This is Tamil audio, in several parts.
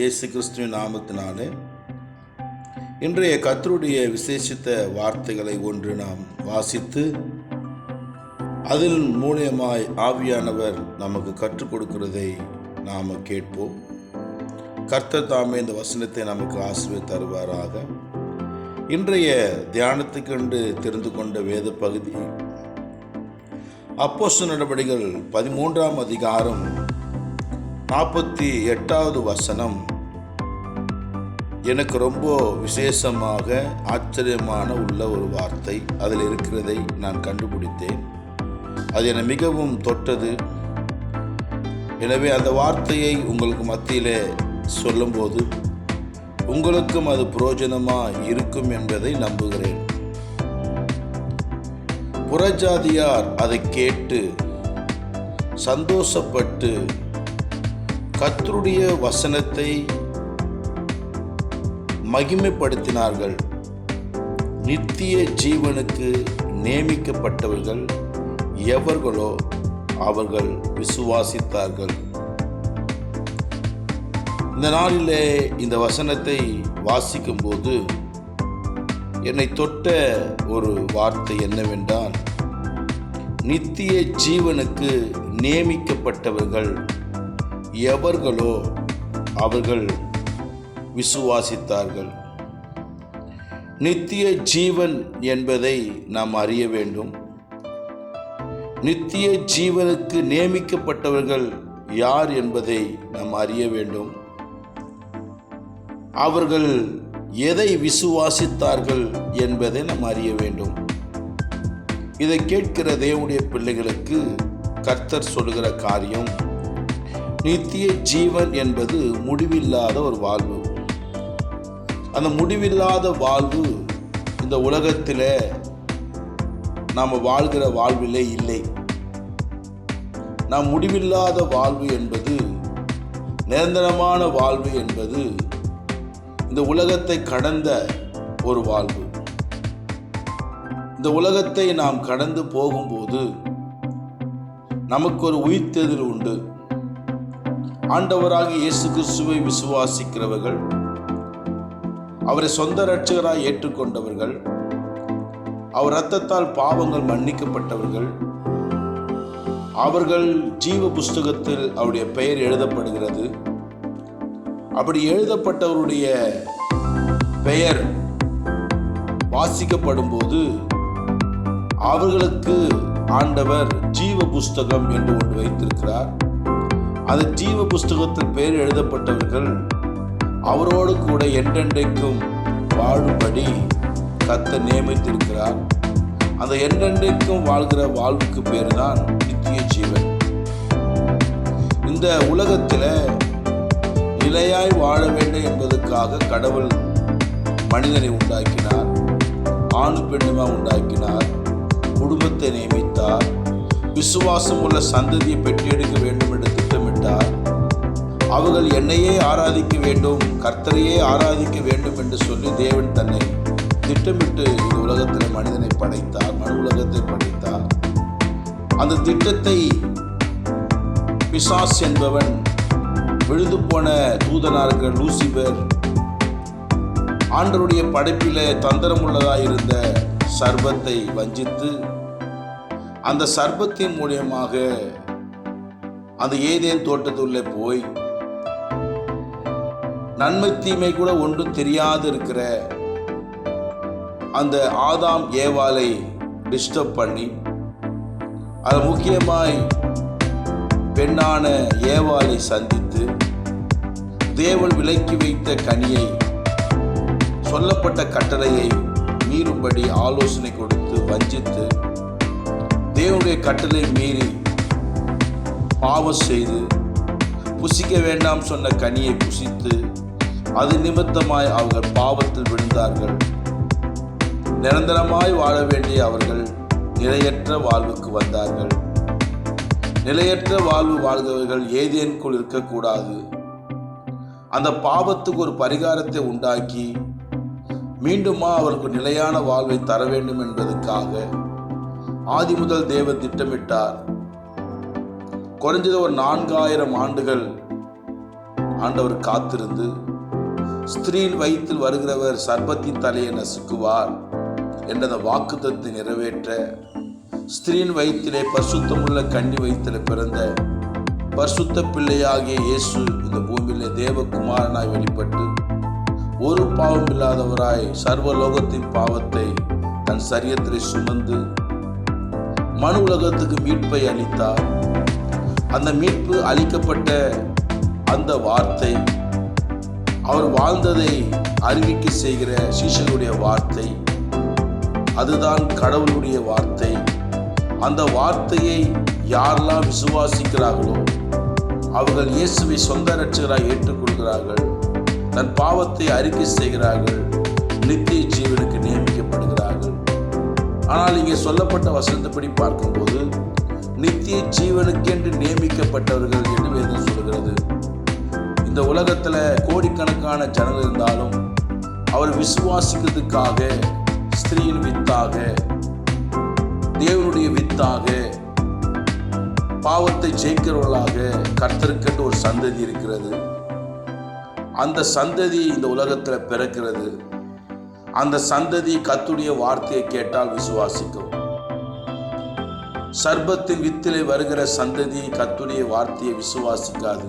இயேசு கிறிஸ்துவின் நாமத்தினாலே இன்றைய கர்த்தருடைய விசேஷித்த வார்த்தைகளை ஒன்று நாம் வாசித்து அதில் மூலியமாய் ஆவியானவர் நமக்கு கற்றுக் கொடுக்கிறதை நாம் கேட்போம். கர்த்தர் தாமே இந்த வசனத்தை நமக்கு ஆசீர்வதித்து தருவாராக. இன்றைய தியானத்துக்கென்று தெரிந்து கொண்ட வேத பகுதி அப்போஸ்தலர் நடபடிகள் 13ஆம் அதிகாரம் 48வது வசனம். எனக்கு ரொம்ப விசேஷமாக ஆச்சரியமான உள்ள ஒரு வார்த்தை அதில் இருக்கிறதை நான் கண்டுபிடித்தேன். அது என்னை மிகவும் தொட்டது. எனவே அந்த வார்த்தையை உங்களுக்கு மத்தியிலே சொல்லும்போது உங்களுக்கும் அது பிரயோஜனமாக இருக்கும் என்பதை நம்புகிறேன். புறஜாதியார் அதை கேட்டு சந்தோஷப்பட்டு கர்த்தருடைய வசனத்தை மகிமைப்படுத்தினார்கள். நித்திய ஜீவனுக்கு நியமிக்கப்பட்டவர்கள் எவர்களோ அவர்கள் விசுவாசித்தார்கள். இந்த நாளிலே இந்த வசனத்தை வாசிக்கும்போது என்னை தொட்ட ஒரு வார்த்தை என்னவென்றால், நித்திய ஜீவனுக்கு நியமிக்கப்பட்டவர்கள் எவர்களோ அவர்கள் விசுவாசித்தார்கள். நித்திய ஜீவன் என்பதை நாம் அறிய வேண்டும். நித்திய ஜீவனுக்கு நியமிக்கப்பட்டவர்கள் யார் என்பதை நாம் அறிய வேண்டும். அவர்கள் எதை விசுவாசித்தார்கள் என்பதை நாம் அறிய வேண்டும். இதை கேட்கிற தேவனுடைய பிள்ளைகளுக்கு கர்த்தர் சொல்லுகிற காரியம், நித்திய ஜீவன் என்பது முடிவில்லாத ஒரு வாழ்வு. அந்த முடிவில்லாத வாழ்வு இந்த உலகத்தில் நாம் வாழ்கிற வாழ்விலே இல்லை. நாம் முடிவில்லாத வாழ்வு என்பது, நிரந்தரமான வாழ்வு என்பது இந்த உலகத்தை கடந்த ஒரு வாழ்வு. இந்த உலகத்தை நாம் கடந்து போகும்போது நமக்கு ஒரு உயிர்த்தெழுதல் உண்டு. ஆண்டவராகிய இயேசு கிறிஸ்துவை விசுவாசிக்கிறவர்கள், அவரை சொந்த இரட்சகராய் ஏற்றுக்கொண்டவர்கள், அவர் இரத்தத்தால் பாவங்கள் மன்னிக்கப்பட்டவர்கள், அவர்கள் ஜீவ புஸ்தகத்தில் அவருடைய பெயர் எழுதப்படுகிறது. அப்படி எழுதப்பட்டவருடைய பெயர் வாசிக்கப்படும் போது அவர்களுக்கு ஆண்டவர் ஜீவ புஸ்தகம் என்று ஒன்று வைத்திருக்கிறார். அந்த ஜீவ புஸ்தகத்தில் பெயர் எழுதப்பட்டவர்கள் அவரோடு கூட என்றென்றைக்கும் வாழும்படி கர்த்தர் நியமித்திருக்கிறார். அந்த என்றென்றைக்கும் வாழ்கிற வாழ்வுக்கு பேர் தான் நித்திய ஜீவன். இந்த உலகத்தில் நிலையாய் வாழ வேண்டும் என்பதற்காக கடவுள் மனிதனை உண்டாக்கினார், ஆணு பெண்ணுமா உண்டாக்கினார், குடும்பத்தை நியமித்தார், விசுவாசம் உள்ள சந்ததியை பெற்றெடுக்க வேண்டும் என்று திட்டமிட்டார். அவர்கள் என்னையே ஆராதிக்க வேண்டும், கர்த்தரையே ஆராதிக்க வேண்டும் என்று சொல்லி தேவன் தன்னை திட்டமிட்டு இந்த உலகத்தில் மனிதனை படைத்தார், மனு உலகத்தை படைத்தார். அந்த திட்டத்தை பிசாஸ் என்பவன், விழுந்து போன தூதனார்கள் லூசிபர், ஆண்டவருடைய படைப்பிலே தந்திரமுள்ளதாயிருந்த சர்பத்தை வஞ்சித்து அந்த சர்பத்தின் மூலியமாக அந்த ஏதேன் தோட்டத்துள்ளே போய் நன்மை தீமை கூட ஒன்றும் தெரியாது இருக்கிற அந்த ஆதாம் ஏவாளை டிஸ்டர்ப் பண்ணி, அது முக்கியமாய் பெண்ணான ஏவாளை சந்தித்து தேவன் விலக்கி வைத்த கனியை, சொல்லப்பட்ட கட்டளையை மீறும்படி ஆலோசனை கொடுத்து வஞ்சித்து தேவனுடைய கட்டளை மீறி பாவம் செய்து புசிக்க வேண்டாம் சொன்ன கனியை புசித்து அது நிமித்தமாய் அவர்கள் பாவத்தில் விழுந்தார்கள். நிரந்தரமாய் வாழ வேண்டிய அவர்கள் நிலையற்ற வாழ்வுக்கு வந்தார்கள். நிலையற்ற வாழ்வு வாழ்கிறவர்கள் ஏதேனுக்குள் இருக்கக்கூடாது. அந்த பாவத்துக்கு ஒரு பரிகாரத்தை உண்டாக்கி மீண்டுமா அவருக்கு நிலையான வாழ்வை தர வேண்டும் என்பதற்காக ஆதி முதல் தேவன் திட்டமிட்டார். குறைஞ்சது ஒரு 4000 ஆண்டுகள் ஆண்டவர் காத்திருந்து, ஸ்திரீயின் வயிற்றில் வருகிறவர் சர்ப்பத்தின் தலையை நசுக்குவார் என்ற அந்த வாக்குத்தத்தை நிறைவேற்ற, ஸ்திரீயின் வயிற்றிலே பரிசுத்தமுள்ள கன்னி வயிற்றில் பிறந்த பரிசுத்த பிள்ளையாகிய இயேசு இந்த பூமியிலே தேவகுமாரனாய் வெளிப்பட்டு ஒரு பாவம் இல்லாதவராய் சர்வலோகத்தின் பாவத்தை தன் சரீரத்தில் சுமந்து மனு உலகத்துக்கு மீட்பை அளித்தார். அந்த மீட்பு அளிக்கப்பட்ட அந்த வார்த்தை, அவர் வாழ்ந்ததை அறிவிக்க செய்கிற சீஷர்களுடைய வார்த்தை, அதுதான் கடவுளுடைய வார்த்தை. அந்த வார்த்தையை யாரெல்லாம் விசுவாசிக்கிறார்களோ அவர்கள் இயேசுவை சொந்த இரட்சகராய் ஏற்றுக்கொள்கிறார்கள், தன் பாவத்தை அறிக்கை செய்கிறார்கள், நித்திய ஜீவனுக்கு நியமிக்கப்படுகிறார்கள். ஆனால் இங்கே சொல்லப்பட்ட வசனத்தைப்படி பார்க்கும்போது நித்திய ஜீவனுக்கென்று நியமிக்கப்பட்டவர்கள் என்று வேதம் சொல்கிறது. இந்த உலகத்தில் கோடிக்கணக்கான ஜனங்கள் இருந்தாலும் அவர் விசுவாசிக்கிறதுக்காக ஸ்திரீயின் வித்தாக, தேவனுடைய வித்தாக, பாவத்தை ஜெயிக்கிறவர்களாக கர்த்தருக்கென்று ஒரு சந்ததி இருக்கிறது. அந்த சந்ததி இந்த உலகத்தில் பிறக்கிறது. அந்த சந்ததி கர்த்தருடைய வார்த்தையை கேட்டால் விசுவாசிக்கும். சர்ப்பத்தின் வித்திலே வருகிற சந்ததி கர்த்தருடைய வார்த்தையை விசுவாசிக்காது.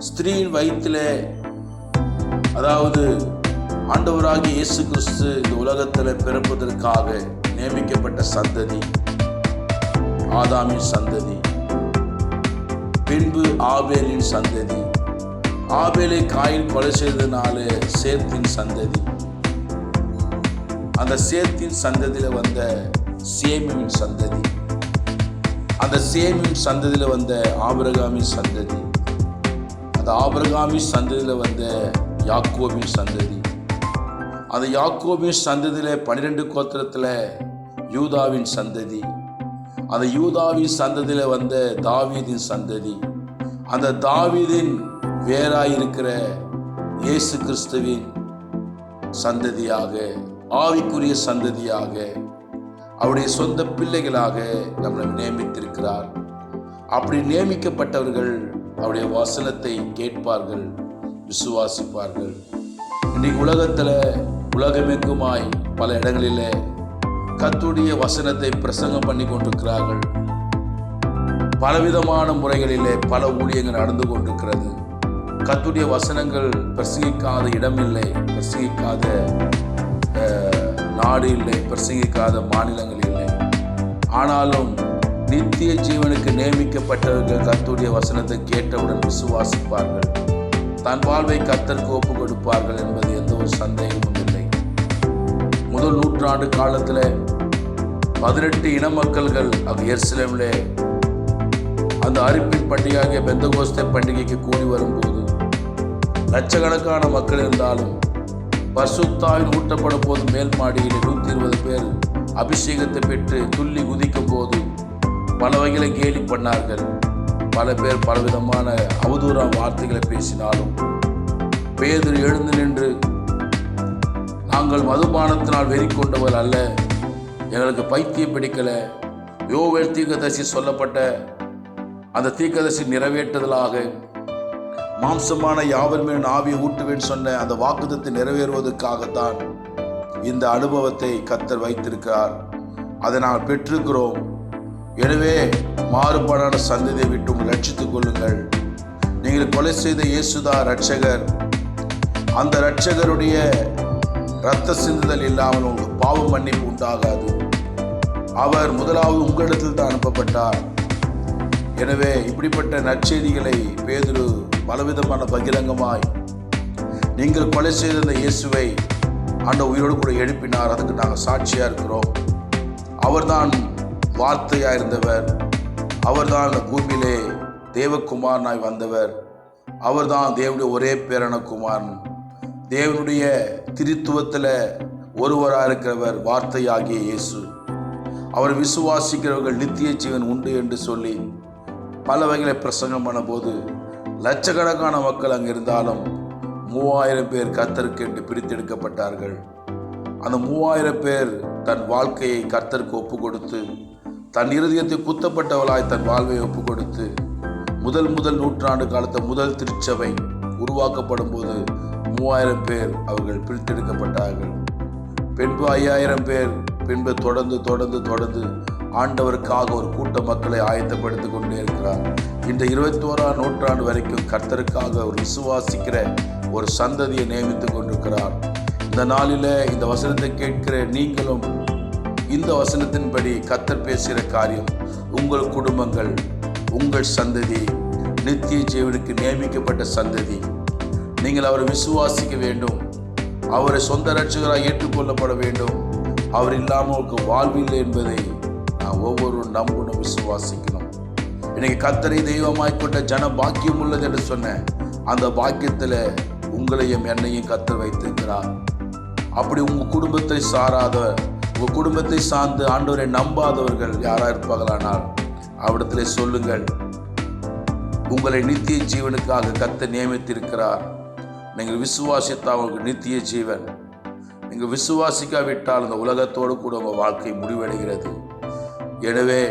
ஸ்திரீயின் வயிற்றிலே, அதாவது ஆண்டவராகிய இயேசு கிறிஸ்து இந்த உலகத்தில் பிறப்பதற்காக நியமிக்கப்பட்ட சந்ததி ஆதாமின் சந்ததி, பின்பு ஆபேலின் சந்ததி, ஆபேலை காயின் கொலை செய்ததினாலே சேத்தின் சந்ததி, அந்த சேத்தின் சந்ததியில் வந்த சேமின் சந்ததி, அந்த சேமின் சந்ததியில் வந்த ஆபிரகாமின் சந்ததி, அந்த ஆபிரகாமின் சந்ததியில் வந்த யாக்கோபின் சந்ததி, அந்த யாக்கோபின் சந்ததியில் 12 கோத்திரத்தில் யூதாவின் சந்ததி, அந்த யூதாவின் சந்ததியில் வந்த தாவீதின் சந்ததி, அந்த தாவீதின் வேறாயிருக்கிற இயேசு கிறிஸ்துவின் சந்ததியாக, ஆவிக்குரிய சந்ததியாக, அவருடைய சொந்த பிள்ளைகளாக நம்மளை நியமித்திருக்கிறார். அப்படி நியமிக்கப்பட்டவர்கள் அவருடைய வசனத்தை கேட்பார்கள், விசுவாசிப்பார்கள். இன்றைக்கு உலகத்தில் உலகமெங்குமாய் பல இடங்களில் கர்த்தருடைய வசனத்தை பிரசங்கம் பண்ணி கொண்டிருக்கிறார்கள். பலவிதமான முறைகளிலே பல ஊழியங்கள் நடந்து கொண்டிருக்கிறது. கர்த்தருடைய வசனங்கள் பிரசங்கிக்காத இடம் இல்லை, பிரசங்கிக்காத நாடு இல்லை, பிரசங்கிக்காத மாநிலங்கள் இல்லை. ஆனாலும் நித்திய ஜீவனுக்கு நியமிக்கப்பட்டவர்கள் கர்த்தருடைய வசனத்தை கேட்டவுடன் விசுவாசிப்பார்கள், தன் வாழ்வை கர்த்தருக்கு ஒப்பு கொடுப்பார்கள் என்பது எந்த ஒரு சந்தேகமும் இல்லை. முதல் நூற்றாண்டு காலத்தில் 18 இன மக்கள்கள் எருசலேமிலே அந்த அரிப்பின் பண்டிகையாக பெந்தகோஸ்தே பண்டிகைக்கு கூடி வரும்போது லட்சக்கணக்கான மக்கள் இருந்தாலும் பரிசுத்தாவின் ஊட்டப்படும் போது மேல் மாடியில் 120 பேர் அபிஷேகத்தை பெற்று துள்ளி குதிக்கும் போது பல வகைகளை கேலி பண்ணார்கள். பல பேர் பலவிதமான அவதூற வார்த்தைகளை பேசினாலும் பேதுரு எழுந்து நின்று, நாங்கள் மதுபானத்தினால் வெறி கொண்டவர் அல்ல, எங்களுக்கு பைத்தியம் பிடிக்கல, யோவேல் தீர்க்கதரிசி சொல்லப்பட்ட அந்த தீர்க்கதரிசி நிறைவேற்றுதலாக மாம்சமான யாவர் மேல் ஆவியை ஊட்டுவேன் சொன்ன அந்த வாக்குத்தத்தை நிறைவேறுவதற்காகத்தான் இந்த அனுபவத்தை கர்த்தர் வைத்திருக்கிறார், அதை நாங்கள் பெற்றிருக்கிறோம். எனவே மாறுபாடான சந்ததியை விட்டு ரட்சித்துக் கொள்ளுங்கள். நீங்கள் கொலை செய்த இயேசுதான் இரட்சகர். அந்த இரட்சகருடைய இரத்த சிந்துதல் இல்லாமல் உங்களுக்கு பாவ மன்னிப்பு உண்டாகாது. அவர் முதலாவது உங்களிடத்தில் தான் அனுப்பப்பட்டார். எனவே இப்படிப்பட்ட நற்செய்திகளை பேதுரு பலவிதமான பகிரங்கமாய், நீங்கள் கொலை செய்த அந்த இயேசுவை ஆண்டவர் உயிரோடு கூட எழுப்பினார், அதுக்கு நாங்கள் சாட்சியாக இருக்கிறோம். அவர்தான் வார்த்தையாக இருந்தவர், அவர்தான் அந்த பூமியிலே தேவகுமாரனாய் வந்தவர், அவர்தான் தேவனுடைய ஒரே பேரான குமாரன், தேவனுடைய திரித்துவத்தில் ஒருவராக இருக்கிறவர் வார்த்தையாகிய இயேசு. அவர் விசுவாசிக்கிறவர்கள் நித்திய ஜீவன் உண்டு என்று சொல்லி பல வகைகளை பிரசங்கம் பண்ண போது லட்சக்கணக்கான மக்கள் அங்கே இருந்தாலும் 3000 பேர் கர்த்தருக்கு என்று பிரித்தெடுக்கப்பட்டார்கள். அந்த 3000 பேர் தன் வாழ்க்கையை கர்த்தருக்கு ஒப்பு கொடுத்து, தன் இருதயத்தை குத்தப்பட்டவளாய் தன் வாழ்வை ஒப்பு கொடுத்து முதல் நூற்றாண்டு காலத்தை முதல் திருச்சபை உருவாக்கப்படும் போது 3000 பேர் அவர்கள் பிரித்தெடுக்கப்பட்டார்கள். பின்பு 5000 பேர், பின்பு தொடர்ந்து ஆண்டவருக்காக ஒரு கூட்ட மக்களை ஆயத்தப்படுத்திக் கொண்டே இருக்கிறார். இந்த 21ஆம் நூற்றாண்டு வரைக்கும் கர்த்தருக்காக ஒரு விசுவாசிக்கிற ஒரு சந்ததியை நியமித்துக் கொண்டிருக்கிறார். இந்த நாளில் இந்த வசனத்தை கேட்கிற நீங்களும் இந்த வசனத்தின்படி கர்த்தர் பேசுகிற காரியம், உங்கள் குடும்பங்கள், உங்கள் சந்ததி நித்திய ஜீவனுக்கு நியமிக்கப்பட்ட சந்ததி. நீங்கள் அவரை விசுவாசிக்க வேண்டும், அவரை சொந்த இரட்சகராக ஏற்றுக்கொள்ளப்பட வேண்டும். அவர் இல்லாமல் உங்களுக்கு வாழ்வில்லை என்பதை நான் ஒவ்வொருவரும் நம்பணும், விசுவாசிக்கணும். இன்னைக்கு கர்த்தரை தெய்வமாய் கொண்ட ஜன பாக்கியம் உள்ளது என்று சொன்னேன். அந்த பாக்கியத்தில் உங்களையும் என்னையும் கர்த்தர் வைத்திருக்கிறார். அப்படி உங்கள் குடும்பத்தை சாராத, உங்கள் குடும்பத்தை சார்ந்து ஆண்டவரை நம்பாதவர்கள் யாராக இருப்பார்களானால் அவரிடத்தில் சொல்லுங்கள், உங்களை நித்திய ஜீவனுக்காக கர்த்தர் நியமித்திருக்கிறார். நீங்கள் விசுவாசித்தால் உங்களுக்கு நித்திய ஜீவன். நீங்கள் விசுவாசிக்காவிட்டால் இந்த உலகத்தோடு கூட உங்கள் வாழ்க்கை முடிவடைகிறது. எனவே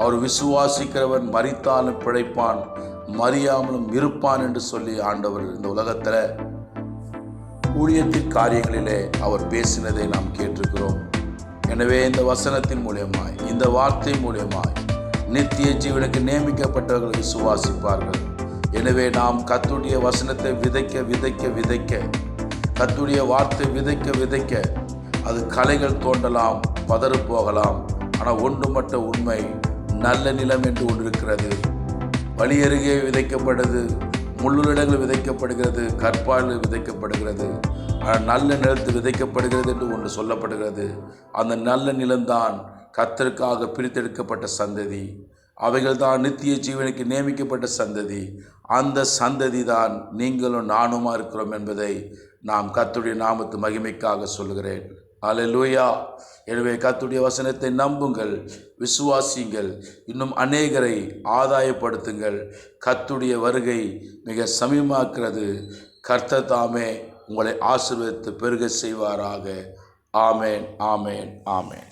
அவர் விசுவாசிக்கிறவன் மரித்தாலும் பிழைப்பான், மறியாமலும் இருப்பான் என்று சொல்லி ஆண்டவர் இந்த உலகத்தில் ஊழியத்தின் காரியங்களிலே அவர் பேசினதை நாம் கேட்டிருக்கிறோம். எனவே இந்த வசனத்தின் மூலியமாய், இந்த வார்த்தை மூலியமாய் நித்திய ஜீவனுக்கு நியமிக்கப்பட்டவர்கள் விசுவாசிப்பார்கள். எனவே நாம் கர்த்தருடைய வசனத்தை விதைக்க கர்த்தருடைய வார்த்தை விதைக்க அது களைகள் தோண்டலாம், பதறு போகலாம். ஆனால் ஒன்று மட்டும் உண்மை, நல்ல நிலம் என்று ஒன்று இருக்கிறது. வழி அருகே விதைக்கப்படுது, முள்ளுடங்கள் விதைக்கப்படுகிறது, கற்பாயில் விதைக்கப்படுகிறது. ஆனால் நல்ல நிலத்தில் விதைக்கப்படுகிறது என்று ஒன்று சொல்லப்படுகிறது. அந்த நல்ல நிலம்தான் கர்த்தருக்காக பிரித்தெடுக்கப்பட்ட சந்ததி. அவைகள் தான் நித்திய ஜீவனுக்கு நியமிக்கப்பட்ட சந்ததி. அந்த சந்ததி தான் நீங்களும் நானுமா இருக்கிறோம் என்பதை நாம் கர்த்தருடைய நாமத்து மகிமைக்காக சொல்கிறேன். அல்லேலூயா. எனவே கர்த்தருடைய வசனத்தை நம்புங்கள், விசுவாசியுங்கள், இன்னும் அநேகரை ஆதாயப்படுத்துங்கள். கர்த்தருடைய வருகை மிக சமீபமாகிறது. கர்த்தர் தாமே உங்களை ஆசீர்வதித்து பெருக செய்வாராக. ஆமேன், ஆமேன், ஆமேன்.